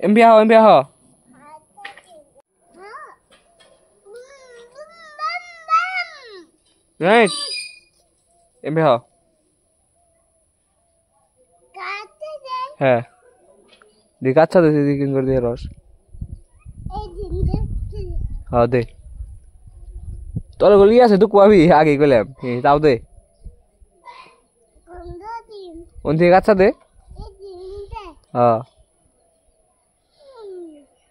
Em biar. Right. Em biar. হ্যাঁ দেখ আচ্ছা দে দিদি কিন করে দিয়ে রস হ্যাঁ দে তোর গলি আছে তুই কুয়াবি আগে গেলাম তাও দে কোন থেকে আচ্ছা দে হ্যাঁ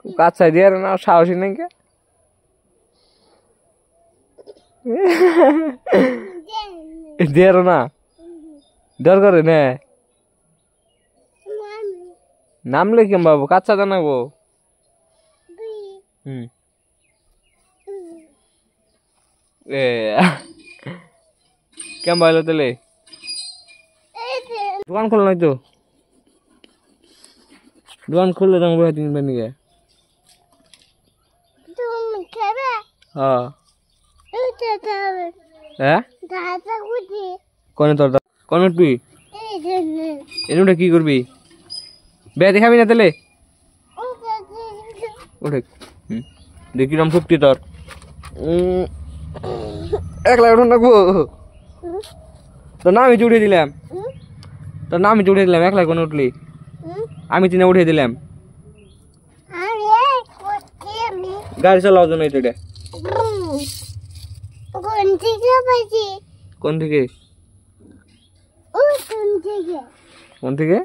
কাচ্চা দিয়ে না সাহসী নাই কে দিয়ে না ডর করে না नाम लेके बाबू काचा जाना वो ए क्या बाइलो तेले दुकान खोलना तो दुकान खोल ले रंग वो दिन बन गया तुम खेबे हाँ हैं दादा कुछ कौन तो कौन उठी इन्होंने की कर भी বে দেখাবি না তেলে ওঠে দেখি নাম শক্তি তোর একলা উঠুন রাখবো তোর নাম আমি উঠিয়ে দিলাম একলা কোন উঠলি আমি তিনে উঠিয়ে দিলাম গাড়ি চালাও জন্য এটা কোন থেকে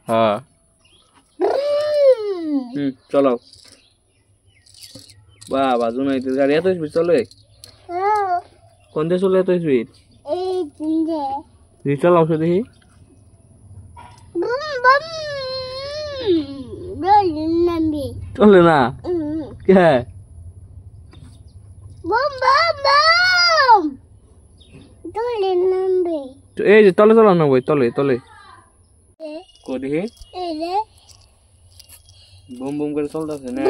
হ্যাঁ চলো বাবা জুনাইতের গাড়ি এত স্পিড চলে কোন দিয়ে চলে এত স্পিড চালাও সে দেখি চলে না কে এই যে তলে চলাও না বই তলে তলে को देखी बूम बूम कर चलता है ना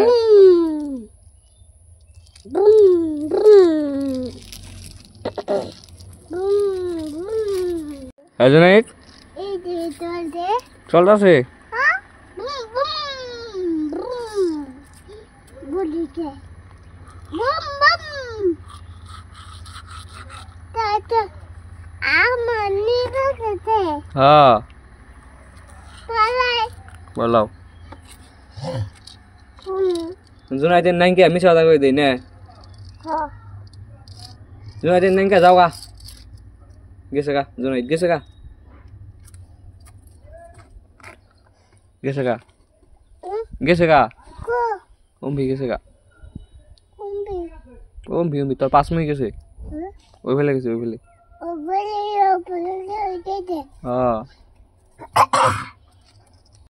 ऐसा नहीं चलता से हाँ बोलो जुनाइते नहीं क्या मिसा था कोई दिन है जुनाइते नहीं क्या जाओगा गिसेगा जुनाइट गिसेगा ओम भी गिसेगा ओम भी तो पास में ही गिसे वो भी लगे हाँ